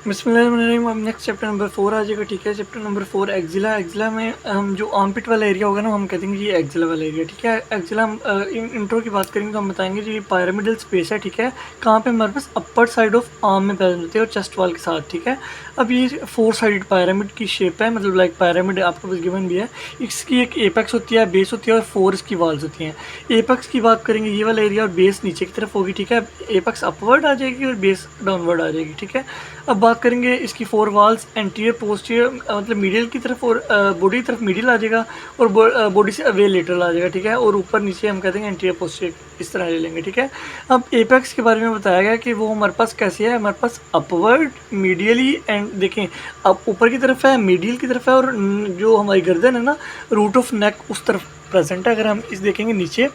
बिस्मिल्लाहिर्रहमानिर्रहीम। अब next chapter number 4 आ जाएगा। ठीक है, चैप्टर नंबर 4 एक्जिला। एक्जिला में हम जो आर्मपिट वाला एरिया होगा ना, हम कहते हैं कि ये एक्जिला वाला एरिया। ठीक है, एक्जिला हम इंट्रो की बात करेंगे तो हम बताएंगे जी ये पायरामिडल स्पेस है। ठीक है, कहाँ पे हमारे पास अपर साइड ऑफ आर्म में प्रेजेंट होती है और चेस्ट वाल के साथ। ठीक है, अब ये 4 साइडेड पायरामिड की शेप है, मतलब लाइक पायरामिड आपको पास गिवन भी है। इसकी एक एपेक्स होती है, बेस होती है और 4 इसकी वाल्स होती हैं। एपेक्स की बात करेंगे ये वाला एरिया, और बेस नीचे की तरफ होगी। ठीक है, एपेक्स अपवर्ड आ जाएगी और बेस डाउनवर्ड आ जाएगी। ठीक है, अब बात करेंगे इसकी 4 वाल्स एंटीरियर पोस्टीरियर मतलब मीडियल की तरफ और बॉडी की तरफ मीडियल आ जाएगा और बॉडी से अवे लेटरल आ जाएगा। ठीक है, और ऊपर नीचे हम कहते हैं एंटीरियर पोस्टीरियर, इस तरह ले लेंगे। ठीक है, अब एपेक्स के बारे में बताया गया कि वो हमारे पास कैसी है, हमारे पास अपवर्ड मीडियली एंड देखें अब ऊपर की तरफ है, मीडियल की तरफ है, और जो हमारी गर्दन है ना, रूट ऑफ नेक उस तरफ प्रेजेंट है। अगर हम इस देखेंगे नीचे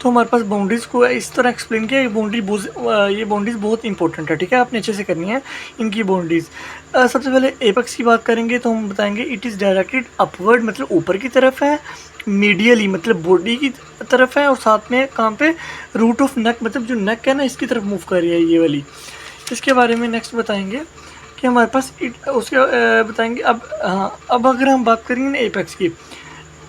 तो हमारे पास बाउंड्रीज़ को इस तरह एक्सप्लेन किया। ये बाउंड्रीज बहुत इंपॉर्टेंट है। ठीक है, आपने अच्छे से करनी है इनकी बाउंड्रीज। सबसे पहले एपेक्स की बात करेंगे तो हम बताएंगे इट इज़ डायरेक्टेड अपवर्ड, मतलब ऊपर की तरफ है, मीडियली मतलब बॉडी की तरफ है, और साथ में कहाँ पे, रूट ऑफ नेक मतलब जो नेक है ना इसकी तरफ मूव कर रही है ये वाली। इसके बारे में नेक्स्ट बताएंगे कि हमारे पास उसके बताएंगे। अब हाँ, अब अगर हम बात करेंगे ना एपेक्स की,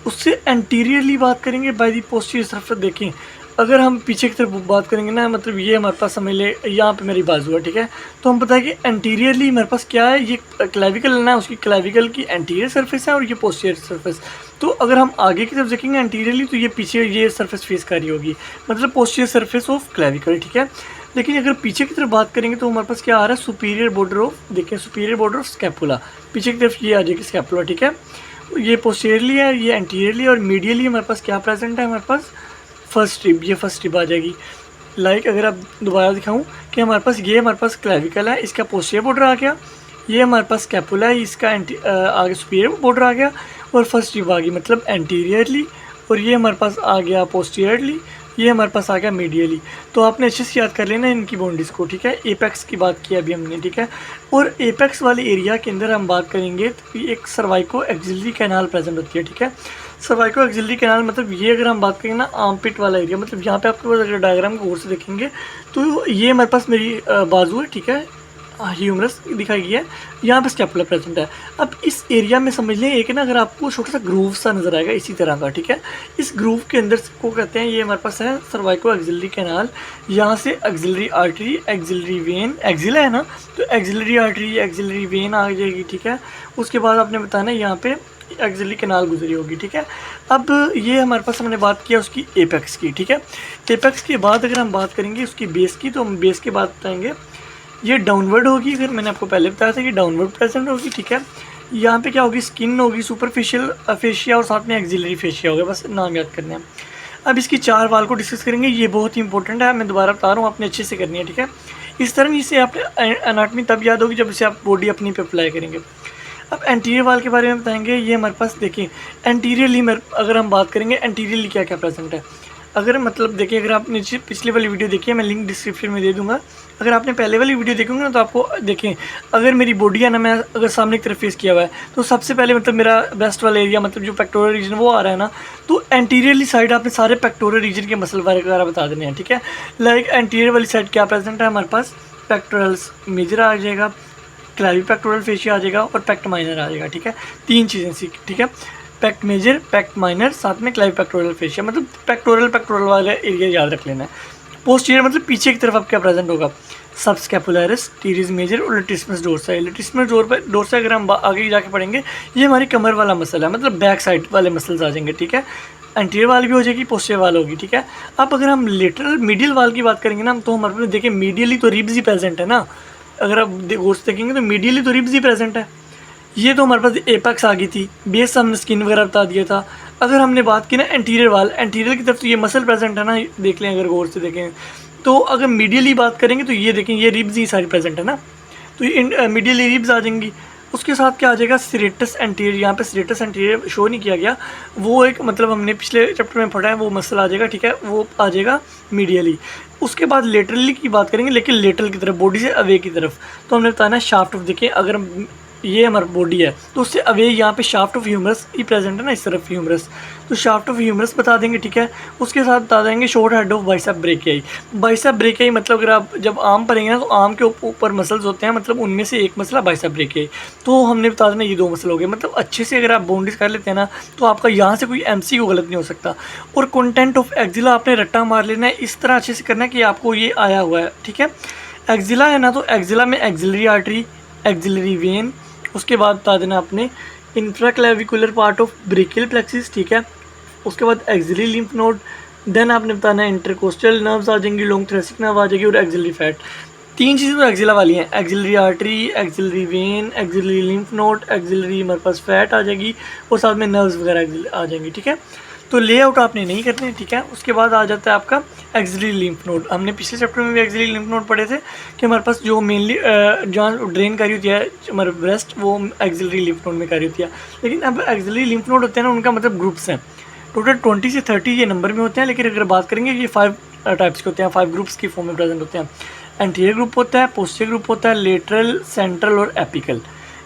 उससे एंटीरियरली बात करेंगे बाय दी पोस्टीरियर तरफ। देखें अगर हम पीछे की तरफ बात करेंगे ना, मतलब ये हमारे पास समझ ले यहाँ पे मेरी बाजू है। ठीक है, तो हम पता है कि एंटीरियरली हमारे पास क्या है, ये क्लेविकल है ना, उसकी क्लेविकल की एंटीरियर सरफेस है और ये पोस्टीरियर सरफेस। तो अगर हम आगे की तरफ देखेंगे एंटीरियरली तो ये पीछे ये सरफेस फेस कर रही होगी, मतलब पोस्टीरियर सरफेस ऑफ क्लेविकल। ठीक है, लेकिन अगर पीछे की तरफ बात करेंगे तो हमारे पास क्या आ रहा है, सुपीरियर बॉर्डर ऑफ, देखें सुपीरियर बॉर्डर ऑफ स्कैपुला, पीछे की तरफ ये आ जाएगी स्कैपुला। ठीक है, ये पोस्टीरियरली है, ये एंटीरियरली, और मीडियली हमारे पास क्या प्रेजेंट है, हमारे पास फर्स्ट रिब, ये फर्स्ट रिब आ जाएगी। लाइक अगर आप दोबारा दिखाऊं कि हमारे पास ये हमारे पास क्लेविकल है, इसका पोस्टीरियर बॉर्डर आ गया, ये हमारे पास कैपुला है, इसका आगे सुपीरियर बॉर्डर आ गया, और फर्स्ट रिब आ गई मतलब एंटीरियरली, और ये हमारे पास आ गया पोस्टीरियरली, ये हमारे पास आ गया मीडियली। तो आपने अच्छे से याद कर लेना इनकी बाउंड्रीज को। ठीक है, एपेक्स की बात की अभी हमने। ठीक है, और एपेक्स वाले एरिया के अंदर हम बात करेंगे तो एक सर्वाइको एक्सिलरी कैनाल प्रेजेंट होती है। ठीक है, सर्वाइको एक्सिलरी कैनाल मतलब ये अगर हम बात करेंगे ना आर्मपिट वाला एरिया, मतलब यहाँ पे आपके पास अगर डायग्राम को गौर से देखेंगे तो ये हमारे पास मेरी बाजू है। ठीक है, ह्यूमरस दिखाई गई है, यहाँ पे स्टेपुला प्रेजेंट है। अब इस एरिया में समझ लें एक ना, अगर आपको छोटा सा ग्रूव सा नजर आएगा इसी तरह का। ठीक है, इस ग्रूव के अंदर को कहते हैं, ये हमारे पास है सर्वाइको एक्सिलरी कैनाल। यहाँ से axillary artery, axillary vein, axilla है ना, तो एक्सिलरी आर्टरी एक्सिलरी वेन आ जाएगी। ठीक है, उसके बाद आपने बताना यहाँ पे एक्सिलरी कैनाल गुजरी होगी। ठीक है, अब ये हमारे पास हमने बात किया उसकी एपेक्स की। ठीक है, एपेक्स के बाद अगर हम बात करेंगे उसकी बेस की, तो हम बेस के बाद बताएंगे ये डाउनवर्ड होगी। फिर मैंने आपको पहले बताया था कि डाउनवर्ड प्रेजेंट होगी। ठीक है, यहाँ पे क्या होगी, स्किन होगी, सुपरफिशियल फेशिया और साथ में एक्सिलरी फेशिया होगा, बस नाम याद करने हैं। अब इसकी 4 वाल को डिस्कस करेंगे, ये बहुत ही इंपॉर्टेंट है, मैं दोबारा बता रहा हूँ, आपने अच्छे से करनी है। ठीक है, इस तरह इसे आप एनाटमी तब याद होगी जब इसे आप बॉडी अपनी पे अप्लाई करेंगे। अब एंटीरियर वाल के बारे में बताएंगे। ये हमारे पास देखिए एंटीरियरली अगर हम बात करेंगे एंटीरियरली क्या क्या प्रेजेंट है, अगर मतलब देखिए अगर आपने पिछली वाली वीडियो देखी है, मैं लिंक डिस्क्रिप्शन में दे दूंगा। अगर आपने पहले वाली वीडियो देखोगे ना तो आपको देखें, अगर मेरी बॉडी है ना, मैं अगर सामने की तरफ फेस किया हुआ है तो सबसे पहले मतलब मेरा बेस्ट वाला एरिया मतलब जो पेक्टोरल रीजन वो आ रहा है ना, तो एंटीरियरली साइड आपने सारे पेक्टोरल रीजन के मसल वगैरह बता देने हैं। ठीक है, लाइक एंटीरियर वाली साइड क्या प्रेजेंट है, हमारे पास पेक्टोरल्स मेजर आ जाएगा, क्लैवी पेक्टोरल फेशिया आ जाएगा और पेक्ट माइनर आ जाएगा। ठीक है, 3 चीज़ें सीख। ठीक है, पेक्ट मेजर, पेक्ट माइनर, साथ में क्लैवी पेक्टोरल फेशिया, मतलब पेक्टोरल वाला एरिया याद रख लेना है। पोस्टीरियर मतलब पीछे की तरफ अब क्या प्रेजेंट होगा, सबस्कैपुलरिस, टीरिस मेजर और लेटिस्मस डोर्साई। लेटिस्मस डोर्साई अगर हम आगे जाके पढ़ेंगे, ये हमारी कमर वाला मसल है, मतलब बैक साइड वाले मसल्स आ जाएंगे। ठीक है, एंटीरियर वाल भी हो जाएगी, पोस्टीरियर वाल होगी। ठीक है, अब अगर हम लेटरल मीडियल वाल की बात करेंगे ना, तो हमारे देखिए मीडियली तो रिब्स ही प्रेजेंट है ना, अगर आप गौर से देखेंगे तो मीडियली तो रिब्स ही प्रेजेंट है। ये तो हमारे पास एपेक्स आ गई थी, बेस हमने स्किन वगैरह बता दिया था। अगर हमने बात की ना एंटीरियर वाल, एंटीरियर की तरफ तो ये मसल प्रेजेंट है ना, देख लें अगर गौर से देखें तो। अगर मीडियली बात करेंगे तो ये देखें ये रिब्स ही सारी प्रेजेंट है ना, तो ये मीडियली रिब्स आ जाएंगी। उसके साथ क्या आ जाएगा, सिरेटस एंटीरियर, यहाँ पे सिरेटस एंटीरियर शो नहीं किया गया, वो एक मतलब हमने पिछले चैप्टर में पढ़ा है, वो मसल आ जाएगा। ठीक है, वो आ जाएगा मीडियली। उसके बाद लेटरली की बात करेंगे, लेकिन लेटरल की तरफ, बॉडी से अवे की तरफ, तो हमने बताया शाफ्ट ऑफ, देखिए अगर ये हमारा बॉडी है, तो उससे अवे यहाँ पे शाफ्ट ऑफ ह्यूमरस ही प्रेजेंट है ना, इस तरफ ह्यूमरस, तो शाफ्ट ऑफ ह्यूमरस बता देंगे, ठीक है। उसके साथ बता देंगे short head of bicep brachii. Bicep brachii मतलब अगर आप जब आर्म पढ़ेंगे ना, तो आर्म के ऊपर मसल्स होते हैं, मतलब उनमें से एक मसला बाइसेप ब्रेकियाई, तो हमने बता देना ये 2 मसल हो गए। मतलब अच्छे से अगर आप बाउंड्रीज कर लेते हैं ना, तो आपका यहाँ से कोई MC को गलत नहीं हो सकता। और कंटेंट ऑफ एक्जिला आपने रट्टा मार लेना है, इस तरह अच्छे से करना है कि आपको ये आया हुआ है, ठीक है। एक्जिला है ना, तो एक्जिला में एक्जिलरी आर्टरी, एक्जिलरी वेन, उसके बाद बता देना आपने इंफ्राक्लेविकुलर पार्ट ऑफ ब्रेकियल प्लेक्सिस, ठीक है। उसके बाद एक्सिलरी लिम्फ नोड, देन आपने बताना है इंटरकोस्टल नर्व्स आ जाएंगी, लॉन्ग थ्रेसिक नर्व आ जाएगी और एक्सिलरी फैट। 3 चीज़ें तो एक्जिला वाली हैं, axillary artery, axillary vein, axillary lymph node, axillary हमारे पास फैट आ जाएगी और साथ में नर्व्स वगैरह आ जाएंगी, ठीक है। तो लेआउट आपने नहीं करने, ठीक है। उसके बाद आ जाता है आपका एक्सिलरी लिम्फ नोड। हमने पिछले चैप्टर में भी एक्सिलरी लिम्फ नोड पढ़े थे कि हमारे पास जो मेनली जहाँ ड्रेन करी होती है हमारे ब्रेस्ट, वो एक्सिलरी लिम्फ नोड में करी होती है। लेकिन अब एक्सिलरी लिम्फ नोड होते हैं ना, उनका मतलब ग्रुप्स हैं, टोटल 20 से 30 ये नंबर में होते हैं। लेकिन अगर बात करेंगे ये 5 टाइप्स के होते हैं, 5 ग्रुप्स की फॉर्म में प्रेजेंट होते हैं। एंटीरियर ग्रुप होता है, पोस्टीरियर ग्रुप होता है, लेटरल, सेंट्रल और एपिकल।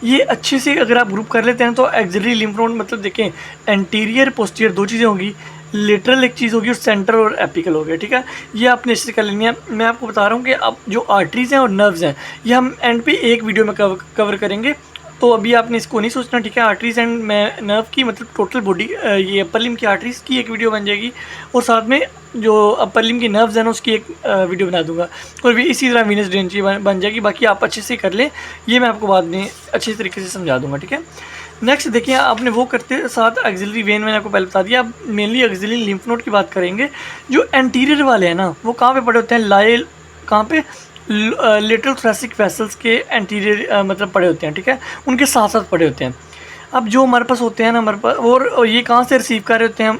ये अच्छे से अगर आप ग्रुप कर लेते हैं तो एक्सिलरी लिम्फ नोड मतलब देखें, एंटीरियर पोस्टीरियर 2 चीज़ें होंगी, लेटरल एक चीज़ होगी और सेंट्रल और एपिकल हो गया, ठीक है। ये आपने इससे कर लेनी है। मैं आपको बता रहा हूँ कि अब जो आर्टरीज़ हैं और नर्व्स हैं, ये हम एंड पे एक वीडियो में कवर करेंगे, तो अभी आपने इसको नहीं सोचना, ठीक है। आर्टरीज एंड नर्व की मतलब टोटल बॉडी, ये अपर लिम्ब की आर्टरीज की एक वीडियो बन जाएगी और साथ में जो अपर लिम्ब की नर्व्स हैं ना, उसकी एक वीडियो बना दूंगा, और भी इसी तरह वीनस ड्रेन की बन जाएगी। बाकी आप अच्छे से कर लें, ये मैं आपको बाद में अच्छे तरीके से समझा दूंगा, ठीक है। नेक्स्ट देखिए, आपने वो करते साथ एक्सिलरी वेन मैंने आपको पहले बता दिया। अब मेनली एक्सिलरी लिम्फ नोड की बात करेंगे। जो एंटीरियर वाले हैं ना, वो कहाँ पे पड़े होते हैं, लाइल कहाँ पे, लेटरल थोरैसिक वेसल्स के एंटीरियर मतलब पड़े होते हैं, ठीक है, उनके साथ साथ पड़े होते हैं। अब जो हमारे पास होते हैं ना, हमारे पास और ये कहाँ से रिसीव कर रहे होते हैं,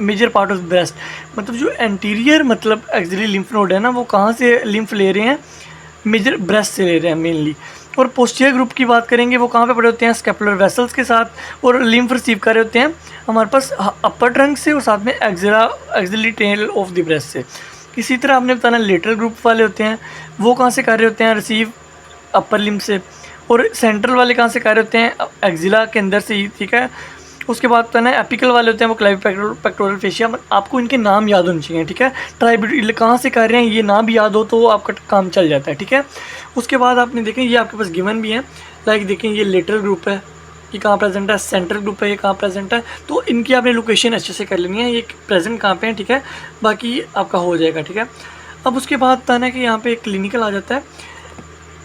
मेजर पार्ट ऑफ ब्रेस्ट, मतलब जो एंटीरियर मतलब एक्सिलरी लिम्फ नोड है ना, वो कहाँ से लिम्फ ले रहे हैं, मेजर ब्रेस्ट से ले रहे हैं मेनली। और पोस्टीरियर ग्रुप की बात करेंगे, वो कहाँ पे पड़े होते हैं, स्कैपुलर वेसल्स के साथ, और लिम्फ रिसीव कर रहे होते हैं हमारे पास अपर ट्रंक से और साथ में axillary tail of the breast से। इसी तरह आपने बताना लेटरल ग्रुप वाले होते हैं, वो कहाँ से कर रहे होते हैं, रिसीव अपर लिम्फ से, और सेंट्रल वाले कहाँ से कर रहे होते हैं, एक्जिला के अंदर से ही, ठीक है। उसके बाद बताना है एपिकल वाले होते हैं, वो क्लेवियो पेक्टोरल फेशिया। आपको इनके नाम याद होने चाहिए, ठीक है। ट्राइब्यूटल कहाँ से कर रहे हैं, ये नाम भी याद हो तो आपका काम चल जाता है, ठीक है। उसके बाद आपने देखें, ये आपके पास गिवन भी है, लाइक देखें ये लेटरल ग्रुप है, ये कहाँ प्रेजेंट है, सेंट्रल ग्रुप है, ये कहाँ प्रेजेंट है, तो इनकी आपने लोकेशन अच्छे से कर लेनी है, ये प्रेजेंट कहाँ पे है, ठीक है। बाकी आपका हो जाएगा, ठीक है। अब उसके बाद बताना है कि यहाँ पे एक क्लिनिकल आ जाता है,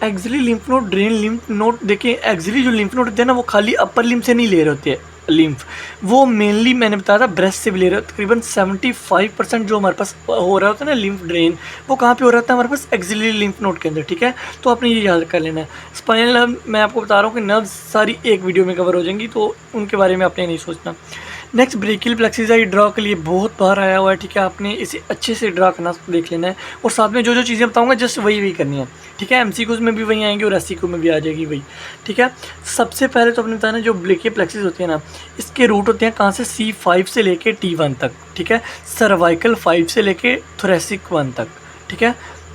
axillary lymph node, drain lymph node. देखिए एक्सिलरी जो लिम्फ नोड होते हैं ना, वो खाली अपर लिम्फ से नहीं ले रहे होते लिम्फ, वो मेनली मैंने बताया था ब्रेस्ट से भी ले रहे हो। तकरीबन 75% जो हमारे पास हो रहा होता है ना लिम्फ ड्रेन, वो कहाँ पे हो रहा था, हमारे पास एक्सिलरी लिम्फ नोड के अंदर, ठीक है। तो आपने ये याद कर लेना है। स्पाइनल नर्व मैं आपको बता रहा हूँ कि नर्व्स सारी एक वीडियो में कवर हो जाएंगी, तो उनके बारे में आपने नहीं सोचना। नेक्स्ट ब्रेकियल प्लेक्सिस है, ये ड्रा के लिए बहुत बार आया हुआ है, ठीक है। आपने इसे अच्छे से ड्रा करना देख लेना है, और साथ में जो जो चीज़ें बताऊंगा जस्ट वही करनी है, ठीक है। MCQs में भी वही आएंगे और SCQ में भी आ जाएगी वही, ठीक है। सबसे पहले तो आपने बताना जो ब्रेकियल प्लेक्सिस होती है ना, इसके रूट होते हैं कहाँ से, C5 से लेके T1 तक, ठीक है। सर्वाइकल 5 से लेके थोरैसिक 1 तक, ठीक है।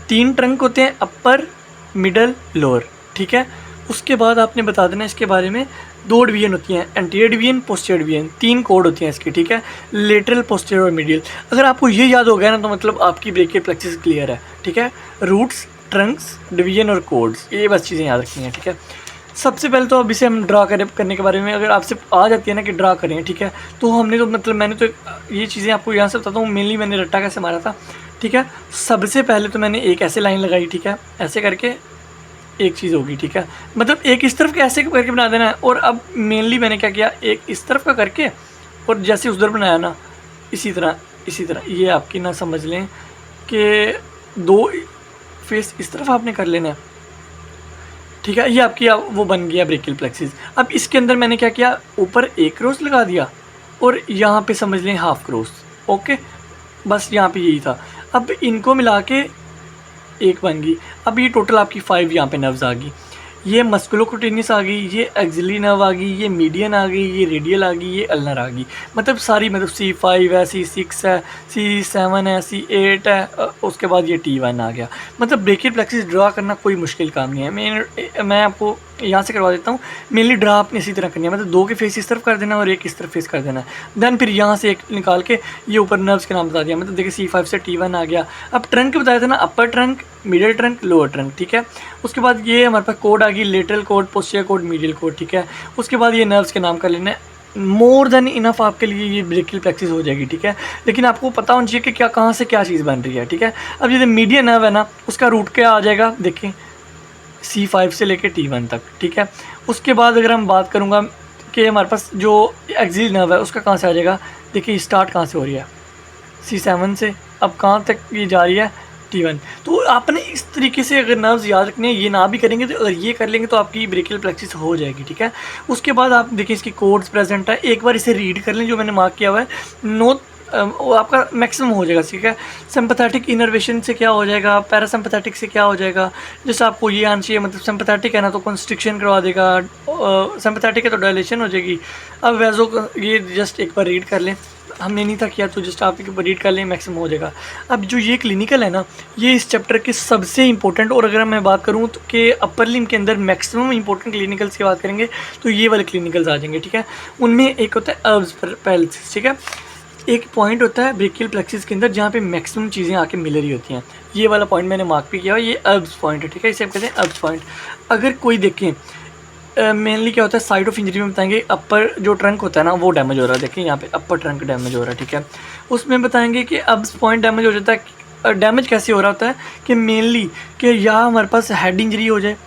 3 ट्रंक होते हैं, अपर, मिडल, लोअर, ठीक है। उसके बाद आपने बता देना इसके बारे में, 2 डिवीजन होती हैं, anterior division, posterior division, 3 code होती हैं इसकी, ठीक है। लेटरल, पोस्टीरियर और मीडियल। अगर आपको ये याद हो गया ना, तो मतलब आपकी ब्रेकियल प्लेक्सिस क्लियर है, ठीक है। रूट्स, ट्रंक्स, डिवीजन और कोड्स, ये बस चीज़ें याद रखनी है, ठीक है। सबसे पहले तो अब इसे हम ड्रा करने के बारे में, अगर आपसे आ जाती है ना कि ड्रा करें, ठीक है, तो हमने तो मतलब मैंने तो ये चीज़ें आपको यहाँ से बताता हूँ, मेनली मैंने रट्टा कैसे मारा था, ठीक है। सबसे पहले तो मैंने एक ऐसे लाइन लगाई, ठीक है, ऐसे करके एक चीज़ होगी, ठीक है, मतलब एक इस तरफ के ऐसे करके बना देना है। और अब मेनली मैंने क्या किया, एक इस तरफ का करके और जैसे उधर बनाया ना, इसी तरह ये आपकी ना समझ लें कि 2 फेस इस तरफ आपने कर लेना है, ठीक है। ये आपकी वो बन गया ब्रेकियल प्लेक्सिस। अब इसके अंदर मैंने क्या किया, ऊपर एक क्रॉस लगा दिया और यहाँ पे समझ लें हाफ क्रॉस, ओके, बस यहाँ पे यही था। अब इनको मिला के एक बन गई। अब ये टोटल आपकी 5 यहाँ पे नर्व्स आ गई, ये मस्कुलोक्यूटेनियस आ गई, ये एक्सिलरी नर्व आ गई, ये मीडियन आ गई, ये रेडियल आ गई, ये अल्नर आ गई। मतलब सारी, मतलब C5 है, C6 है, C7 है, C8 है, उसके बाद ये T1 आ गया। मतलब ब्रेकियल प्लेक्सिस ड्रा करना कोई मुश्किल काम नहीं है। मैं आपको यहाँ से करवा देता हूँ। मेनली ड्रा आपने इसी तरह करनी है, मतलब 2 के फेस इस तरफ कर देना और एक इस तरफ फेस कर देना है। देन फिर यहाँ से एक निकाल के ये ऊपर नर्व्स के नाम बता दिया, मतलब देखिए C5 से T1 आ गया। अब ट्रंक बताया था ना, अपर trunk, middle trunk, lower trunk, ठीक है। उसके बाद ये हमारे पास कोड आ गई, lateral code, posterior code, medial code, ठीक है। उसके बाद ये नर्व्स के नाम कर लेना है। मोर देन इनफ आपके लिए ये ब्रेकियल प्लेक्सिस हो जाएगी, ठीक है। लेकिन आपको पता होना चाहिए कि क्या कहाँ से क्या चीज़ बन रही है, ठीक है। अब जैसे मीडियन नर्व है ना, उसका रूट क्या आ जाएगा, देखिए C5 से लेके T1 तक, ठीक है। उसके बाद अगर हम बात करूँगा कि हमारे पास जो एक्सिल नर्व है उसका कहाँ से आ जाएगा, देखिए स्टार्ट कहाँ से हो रही है, C7 से, अब कहाँ तक ये जा रही है, T1। तो आपने इस तरीके से अगर नर्व्स याद रखने हैं, ये ना भी करेंगे तो अगर ये कर लेंगे तो आपकी ब्रेकियल प्लेक्सिस हो जाएगी, ठीक है। उसके बाद आप देखिए इसकी कोड्स प्रेजेंट है, एक बार इसे रीड कर लें जो मैंने मार्क किया हुआ है, नोट वो आपका मैक्सिमम हो जाएगा, ठीक है। सिंपैथेटिक इनर्वेशन से क्या हो जाएगा, पैरासिम्पैथेटिक से क्या हो जाएगा। जैसे आपको ये आना चाहिए, मतलब सिंपैथेटिक है ना तो कंस्ट्रिक्शन करवा देगा, सिंपैथेटिक है तो डायलेशन हो जाएगी। अब वैसो ये जस्ट एक बार रीड कर लें, हमने नहीं था किया तो जस्ट आप एक बार रीड कर लें, मैक्सिमम हो जाएगा। अब जो ये क्लिनिकल है ना, ये इस चैप्टर के सबसे इंपॉर्टेंट, और अगर मैं बात करूँ तो कि अपर लिम्ब के अंदर मैक्सिमम इंपॉर्टेंट क्लिनिकल्स की बात करेंगे तो ये वाले क्लिनिकल्स आ जाएंगे, ठीक है। उनमें एक होता है अर्ब्स पैरालिसिस, ठीक है। एक पॉइंट होता है ब्रेकियल प्लेक्सिस के अंदर जहाँ पे मैक्सिमम चीज़ें आके मिल रही होती हैं, ये वाला पॉइंट मैंने मार्क भी किया है, ये अर्ब्स पॉइंट है, ठीक है। इसे हम कहते हैं अर्ब्स पॉइंट। अगर कोई देखें मेनली क्या होता है, साइड ऑफ इंजरी में बताएंगे अपर जो ट्रंक होता है ना वो डैमेज हो रहा है, देखिए यहाँ पे अपर ट्रंक डैमेज हो रहा है, ठीक है। उसमें बताएंगे कि अर्ब्स पॉइंट डैमेज हो जाता है, डैमेज कैसे हो रहा होता है कि मेनली कि या हमारे पास हेड इंजरी हो जाए,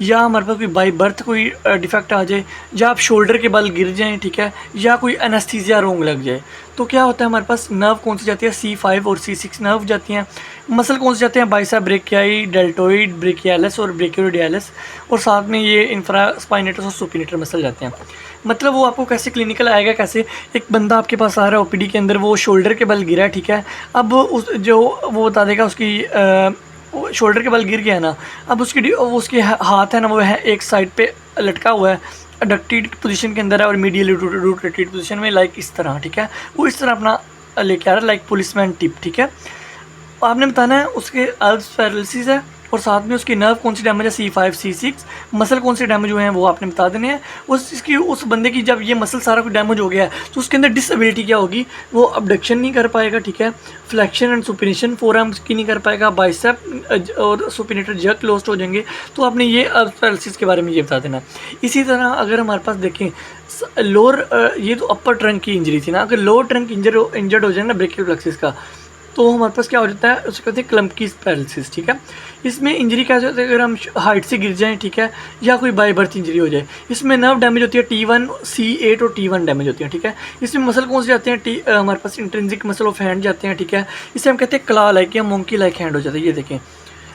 या हमारे पास कोई बाई बर्थ कोई डिफेक्ट आ जाए, या आप शोल्डर के बल गिर जाएं, ठीक है, या कोई एनेस्थीसिया रोंग लग जाए। तो क्या होता है हमारे पास नर्व कौन सी जाती है, C5 और C6 नर्व जाती हैं। मसल कौन से जाते हैं, बाइसेप ब्रेकियाई, डेल्टोइड, ब्रेकियालिस और ब्रेकियोडियालिस, और साथ में ये इंफ्रास्पाइनेटस और सुपिनेटर मसल जाते हैं। मतलब वो आपको कैसे क्लिनिकल आएगा, कैसे एक बंदा आपके पास आ रहा है OPD के अंदर, वो शोल्डर के बल गिरा है, ठीक है। अब उस जो वो बता देगा उसकी शोल्डर के बल गिर गया ना, अब उसके हाथ है ना वो है एक साइड पे लटका हुआ है, अडक्टेड पोजीशन के अंदर है और मीडियल रोटेटेड पोजीशन में, लाइक इस तरह, ठीक है। वो इस तरह अपना लेके आ रहा है लाइक पुलिसमैन टिप, ठीक है। आपने बताना है उसके अर्ब्स पैरालिसिस है और साथ में उसकी नर्व कौन सी डैमेज है, C5 C6, मसल कौन से डैमेज हुए हैं वो आपने बता देने हैं। उस बंदे की जब ये मसल सारा कुछ डैमेज हो गया है तो उसके अंदर डिसेबिलिटी क्या होगी, वो अबडक्शन नहीं कर पाएगा, ठीक है। Flexion and supination four arms की नहीं कर पाएगा, बाइसेप और सुपिनेटर जर्क क्लोज्ड हो जाएंगे। तो आपने ये अर्ब्स पैरालिसिस के बारे में ये बता देना। इसी तरह अगर हमारे पास देखें लोअर, ये तो अपर ट्रंक की इंजरी थी ना, अगर लोअर ट्रंक इंजर्ड हो जाए ना ब्रेकियल प्लेक्सिस का, तो हमारे पास क्या हो जाता है, उसको कहते हैं क्लम्पकी पैरालिसिस, ठीक है। इसमें इंजरी कैसे होती है, अगर हम हाइट से गिर जाएं, ठीक है, या कोई बाय बर्थ इंजरी हो जाए। इसमें नर्व डैमेज होती है T1 C8 और T1 डैमेज होती है, ठीक है। इसमें मसल कौन से जाते हैं, हमारे पास इंट्रिंसिक मसल ऑफ हैंड जाते हैं, ठीक है। इसे हम कहते हैं क्ला लाइक या मोंकी लाइक हैंड हो जाता है। ये देखें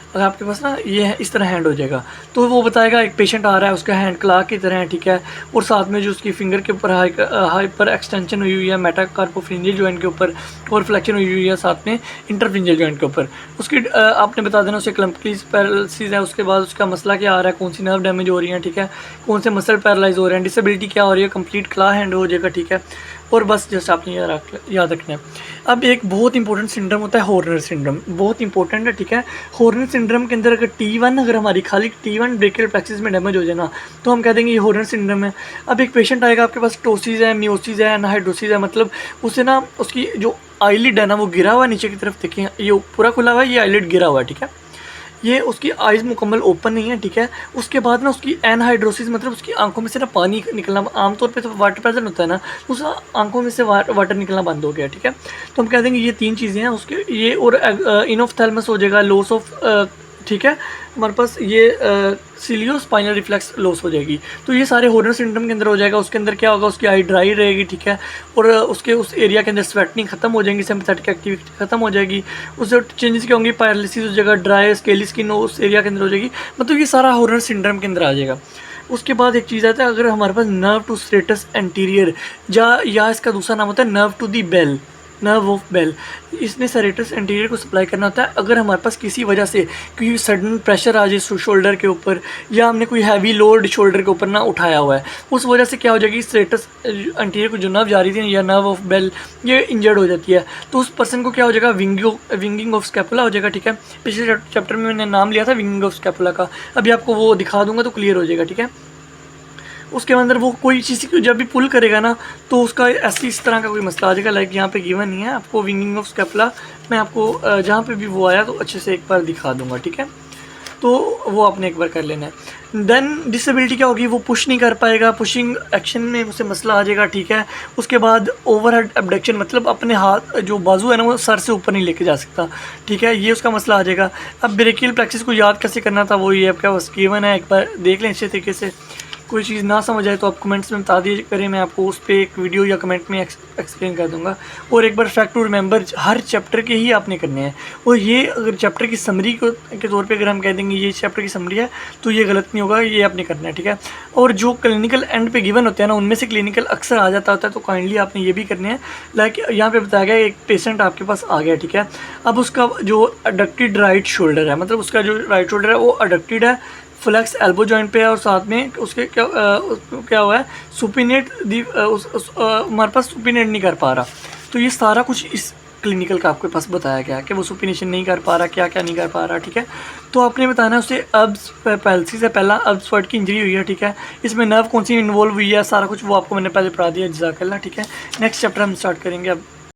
अगर आपके पास ना ये है इस तरह हैंड हो जाएगा, तो वो बताएगा एक पेशेंट आ रहा है उसका हैंड क्ला की तरह है, ठीक है। और साथ में जो उसकी फिंगर के ऊपर हाइपर एक्सटेंशन हुई हुई है मेटाकार्पोफिंजियल जॉइंट के ऊपर, और फ्लेक्शन हुई हुई है साथ में इंटरफिंजियल जॉइंट के ऊपर। उसकी आपने बता देना उसे क्लम्पकी पैरालिसिस है। उसके बाद उसका मसला क्या आ रहा है, कौन सी नर्व डैमेज हो रही है, ठीक है, कौन से मसल पैरालाइज हो रहे हैं, डिसेबिलिटी क्या हो रही है, कंप्लीट क्ला हैंड हो जाएगा, ठीक है। और बस जस्ट आपने याद रखना है। अब एक बहुत इंपॉर्टेंट सिंड्रोम होता है हॉर्नर सिंड्रोम, बहुत इंपॉर्टेंट है, ठीक है। हॉर्नर सिंड्रोम के अंदर अगर T1 अगर हमारी खाली T1 ब्रेकियल प्लेक्सिस में डैमेज हो जाए ना, तो हम कह देंगे ये हॉर्नर सिंड्रोम है। अब एक पेशेंट आएगा आपके पास, टोसिस है, मियोसिस है, एनहाइड्रोसिस है, मतलब उसे ना उसकी जो आईलिड है ना वो गिरा हुआ है नीचे की तरफ, देखिए ये पूरा खुला हुआ है, ये आईलिड गिरा हुआ है, ठीक है। ये उसकी आइज़ मुकम्मल ओपन नहीं है, ठीक है। उसके बाद ना उसकी एनहाइड्रोसिस, मतलब उसकी आंखों में से ना पानी निकलना, आमतौर पे तो वाटर प्रेजेंट होता है ना, उस आंखों में से वाटर निकलना बंद हो गया, ठीक है। तो हम कह देंगे ये 3 चीज़ें हैं उसके, ये और इनोफ्थैल्मस हो जाएगा, लॉस ऑफ, ठीक है, हमारे पास ये सिलियो स्पाइनल रिफ्लेक्स लॉस हो जाएगी। तो ये सारे हॉर्नर सिंड्रोम के अंदर हो जाएगा। उसके अंदर क्या होगा, उसकी आई ड्राई रहेगी, ठीक है, और उसके उस एरिया के अंदर स्वेटनिंग खत्म हो जाएंगी, सिंपैथेटिक एक्टिविटी खत्म हो जाएगी। उससे चेंजेस क्या होंगी, पैरालिसिस हो जाएगा, ड्राई स्केली स्किन उस एरिया के अंदर हो जाएगी, मतलब ये सारा हॉर्नर सिंड्रोम के अंदर आ जाएगा। उसके बाद एक चीज़ आता है, अगर हमारे पास नर्व टू स्ट्रेटस एंटीरियर या इसका दूसरा नाम होता है nerve to the Bell, nerve of Bell. इसने सेरेटस एंटीरियर को सप्लाई करना होता है। अगर हमारे पास किसी वजह से कोई सडन प्रेशर आ जाए शोल्डर के ऊपर, या हमने कोई हैवी लोड शोल्डर के ऊपर ना उठाया हुआ है, उस वजह से क्या हो जाएगी, सेरेटस एंटीरियर को जो नर्व जा रही थी या नर्व ऑफ बेल, ये इंजर्ड हो जाती है। तो उस पर्सन को क्या हो जाएगा, विंगिंग ऑफ स्कैपुला हो जाएगा। ठीक है, पिछले चैप्टर में मैंने नाम लिया था विंगिंग ऑफ स्कैपुला का, अभी आपको वो दिखा दूंगा तो क्लियर हो जाएगा। ठीक है, उसके अंदर वो कोई चीज़ को जब भी पुल करेगा ना, तो उसका ऐसी इस तरह का कोई मसला आ जाएगा। लाइक यहाँ पे गिवन नहीं है आपको विंगिंग ऑफ स्कैपुला, मैं आपको जहाँ पे भी वो आया तो अच्छे से एक बार दिखा दूंगा। ठीक है, तो वो आपने एक बार कर लेना है। देन डिसेबिलिटी क्या होगी, वो पुश नहीं कर पाएगा, पुशिंग एक्शन में उसे मसला आ जाएगा। ठीक है, उसके बाद ओवरहेड एब्डक्शन, मतलब अपने हाथ जो बाजू है ना वो सर से ऊपर नहीं लेके जा सकता। ठीक है, ये उसका मसला आ जाएगा। अब ब्रेकियल प्लेक्सिस को याद कैसे करना था, वो ये आपका बस गिवन है, एक बार देख लें अच्छे तरीके से। कोई चीज़ ना समझ आए तो आप कमेंट्स में बता दीजिए करें, मैं आपको उस पर एक वीडियो या कमेंट में एक्सप्लेन कर दूंगा। और एक बार फैक्ट टू रिमेंबर, हर चैप्टर के ही आपने करने हैं। और ये अगर चैप्टर की समरी के तौर पे अगर हम कह देंगे ये चैप्टर की समरी है, तो ये गलत नहीं होगा, ये आपने करना है। ठीक है, और जो क्लिनिकल एंड पे गिवन होते हैं ना, उनमें से क्लिनिकल अक्सर आ जाता होता है, तो काइंडली आपने ये भी करने हैं। लाइक यहाँ पे बताया गया एक पेशेंट आपके पास आ गया। ठीक है, अब उसका जो अडक्टेड राइट शोल्डर है, मतलब उसका जो राइट शोल्डर है वो अडक्टेड है, फ्लेक्स एल्बो जॉइंट पे है, और साथ में उसके क्या हुआ है, सुपिनेट हमारे पास सुपिनेट नहीं कर पा रहा। तो ये सारा कुछ इस क्लिनिकल का आपके पास बताया गया कि वो सुपिनेशन नहीं कर पा रहा, क्या क्या नहीं कर पा रहा। ठीक है, तो आपने बताना है उसे अब्स पैल्सी से पहला अब्स वर्ड की इंजरी हुई है। ठीक है, इसमें नर्व कौन सी इन्वॉल्व हुई है, सारा कुछ वो आपको मैंने पहले पढ़ा दिया। जज़ाकल्लाह। ठीक है, नेक्स्ट चैप्टर हम स्टार्ट करेंगे अब।